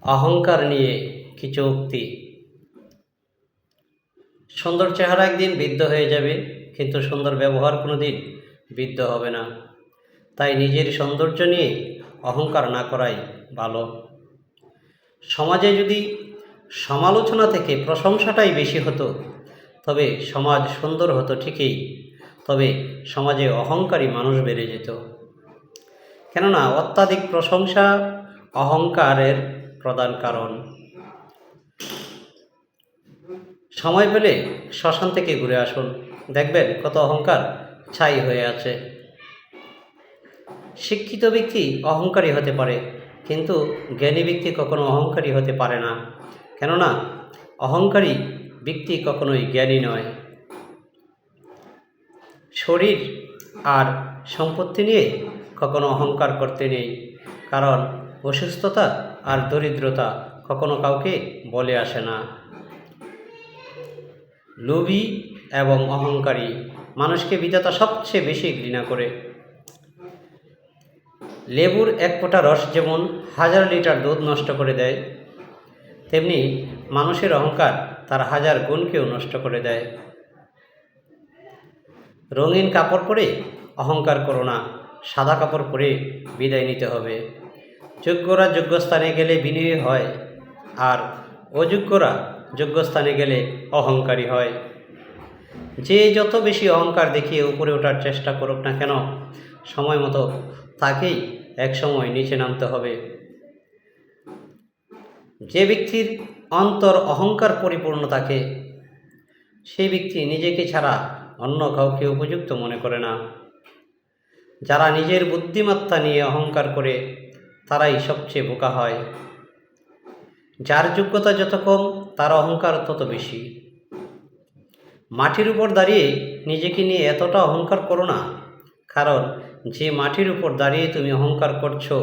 অহংকার নিয়ে কিছু উক্তি। সুন্দর চেহারা একদিন বৃদ্ধ হয়ে যাবে, কিন্তু সুন্দর ব্যবহার কোনো দিন বৃদ্ধ হবে না। তাই নিজের সৌন্দর্য নিয়ে অহংকার না করাই ভালো। সমাজে যদি সমালোচনা থেকে প্রশংসাটাই বেশি হতো, তবে সমাজ সুন্দর হতো ঠিকই, তবে সমাজে অহংকারী মানুষ বেড়ে যেত। কেননা অত্যাধিক প্রশংসা অহংকারের প্রধান কারণ। সময় পেলে শ্মশান থেকে ঘুরে আসুন, দেখবেন কত অহংকার ছাই হয়ে আছে। শিক্ষিত ব্যক্তি অহংকারী হতে পারে, কিন্তু জ্ঞানী ব্যক্তি কখনো অহংকারী হতে পারে না। কেননা অহংকারী ব্যক্তি কখনোই জ্ঞানী নয়। শরীর আর সম্পত্তি নিয়ে কখনো অহংকার করতে নেই, কারণ অসুস্থতা আর দরিদ্রতা কখনো কাউকে বলে আসে না। লোভী এবং অহংকারী মানুষকে বিধাতা সবচেয়ে বেশি ঘৃণা করে। লেবুর এক ফোঁটা রস যেমন 1000 লিটার দুধ নষ্ট করে দেয়, তেমনি মানুষের অহংকার তার 1000 গুণকেও নষ্ট করে দেয়। রঙিন কাপড় পরে অহংকার করো না, সাদা কাপড় পরে বিদায় নিতে হবে। যোগ্যরা যোগ্য স্থানে গেলে বিনয়ী হয়, আর অযোগ্যরা যোগ্য স্থানে গেলে অহংকারী হয়। যে যত বেশি অহংকার দেখিয়ে উপরে ওঠার চেষ্টা করুক না কেন, সময় মতো তাকেই একসময় নিচে নামতে হবে। যে ব্যক্তির অন্তর অহংকার পরিপূর্ণ থাকে, সেই ব্যক্তি নিজেকে ছাড়া অন্য কাউকে উপযুক্ত মনে করে না। যারা নিজের বুদ্ধিমত্তা নিয়ে অহংকার করে, তারাই সবচেয়ে বোকা হয়। যার যোগ্যতা যত কম, তার অহংকার তত বেশি। মাটির উপর দাঁড়িয়ে নিজেকে নিয়ে এতটা অহংকার করো না, কারণ যে মাটির উপর দাঁড়িয়ে তুমি অহংকার করছো,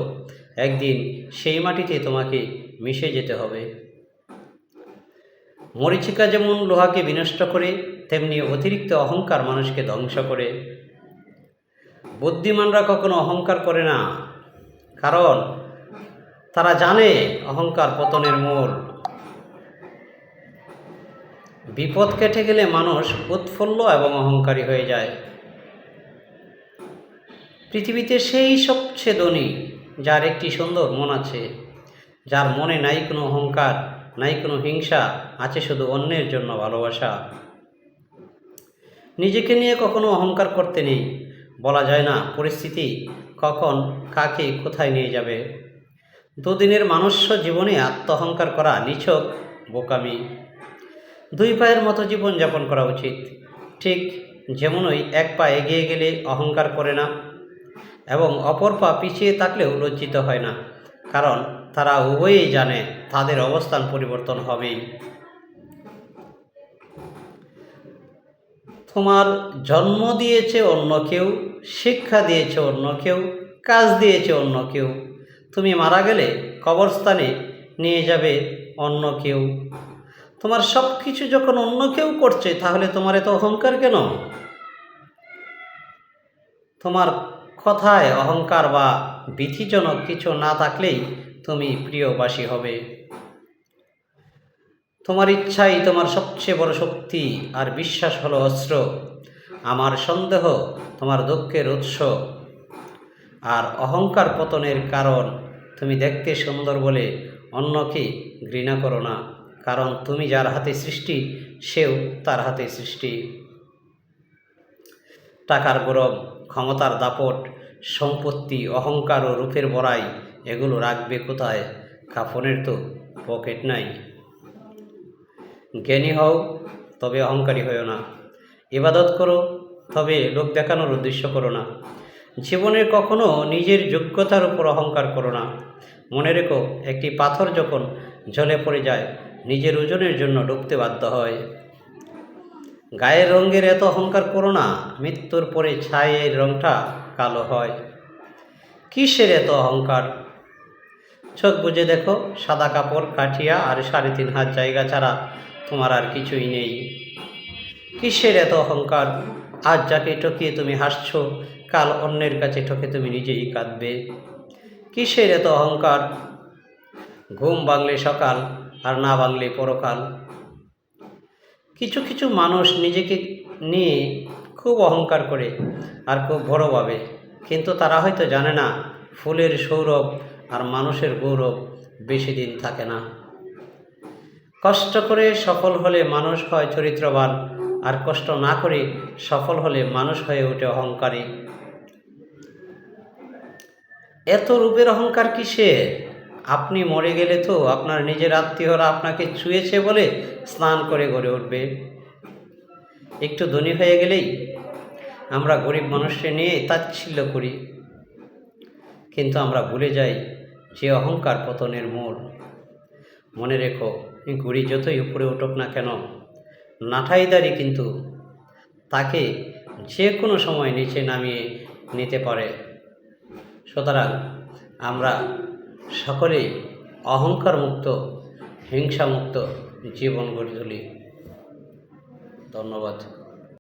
একদিন সেই মাটিতে তোমাকে মিশে যেতে হবে। মরীচিকা যেমন লোহাকে বিনষ্ট করে, তেমনি অতিরিক্ত অহংকার মানুষকে ধ্বংস করে। বুদ্ধিমানরা কখনো অহংকার করে না, কারণ তারা জানে অহংকার পতনের মূল। বিপদ কেটে গেলে মানুষ উৎফুল্ল এবং অহংকারী হয়ে যায়। পৃথিবীতে সেই সবচেয়ে ধনী যার একটি সুন্দর মন আছে, যার মনে নাই কোনো অহংকার, নাই কোনো হিংসা, আছে শুধু অন্যের জন্য ভালোবাসা। নিজেকে নিয়ে কখনো অহংকার করতে নেই, বলা যায় না পরিস্থিতি কখন কাকে কোথায় নিয়ে যাবে। দুদিনের মনুষ্য জীবনে আত্মঅহংকার করা নিছক বোকামি। 2 পায়ের মতো জীবন যাপন করা উচিত। ঠিক যেমনই এক পা এগিয়ে গেলে অহংকার করে না, এবং অপর পা পিছিয়ে থাকলেও লজ্জিত হয় না, কারণ তারা উভয়েই জানে তাদের অবস্থান পরিবর্তন হবেই। তোমার জন্ম দিয়েছে অন্য কেউ, শিক্ষা দিয়েছে অন্য কেউ, কাজ দিয়েছে অন্য কেউ। তুমি মারা গেলে কবরস্থানে নিয়ে যাবে অন্য কেউ। তোমার সব কিছু যখন অন্য কেউ করছে, তাহলে তোমার এত অহংকার কেন? তোমার কথায় অহংকার বা ভীতিজনক কিছু না থাকলেই তুমি প্রিয়বাসী হবে। তোমার ইচ্ছাই তোমার সবচেয়ে বড় শক্তি, আর বিশ্বাস হলো অস্ত্র। আমার সন্দেহ তোমার দুঃখের উৎস, আর অহংকার পতনের কারণ। তুমি দেখতে সুন্দর বলে অন্যকে ঘৃণা করো না, কারণ তুমি যার হাতে সৃষ্টি, সেও তার হাতে সৃষ্টি। টাকার গরম, ক্ষমতার দাপট, সম্পত্তি, অহংকার ও রূপের বড়াই, এগুলো রাখবে কোথায়? কাফনের তো পকেট নাই। জ্ঞানী হও, তবে অহংকারী হও না। ইবাদত করো, তবে লোক দেখানোর উদ্দেশ্য করো না। জীবনে কখনো নিজের যোগ্যতার উপর অহংকার করো না। মনে রেখো, একটি পাথর যখন জলে পড়ে যায়, নিজের ওজনের জন্য ডুবতে বাধ্য হয়। গায়ের রঙের এত অহংকার করো না, মৃত্যুর পরে ছাইয়ের রঙটা কালো হয়। কিসের এত অহংকার? চোখ বুজে দেখো, সাদা কাপড়, কাঠিয়া আর 3.5 হাত জায়গা ছাড়া তোমার আর কিছুই নেই। কিসের এত অহংকার? আজ যাকে ঠকিয়ে তুমি হাসছো, কাল অন্যের কাছে ঠকে তুমি নিজেই কাঁদবে। কিসের এত অহংকার? ঘুম ভাঙলে সকাল আর না ভাঙলে পরকাল। কিছু কিছু মানুষ নিজেকে নিয়ে খুব অহংকার করে আর খুব বড় ভাবে, কিন্তু তারা হয়তো জানে না ফুলের সৌরভ আর মানুষের গৌরব বেশি দিন থাকে না। কষ্ট করে সফল হলে মানুষ হয় চরিত্রবান, আর কষ্ট না করে সফল হলে মানুষ হয়ে ওঠে অহংকারী। এত রূপের অহংকার কিসের? আপনি মরে গেলে তো আপনার নিজের আত্মীয়রা আপনাকে ছুঁয়েছে বলে স্নান করে গড়ে উঠবে। একটু ধনী হয়ে গেলেই আমরা গরিব মানুষকে নিয়ে তাচ্ছিল্য করি, কিন্তু আমরা ভুলে যাই যে অহংকার পতনের মূল। মনে রেখো, ঘুড়ি যতই উপরে উঠুক না কেন, নাঠাইদারি কিন্তু তাকে যে কোনো সময় নিচে নামিয়ে নিতে পারে। সুতরাং আমরা সকলেই অহংকার মুক্ত, হিংসা মুক্ত জীবন গড়ে তুলি। ধন্যবাদ।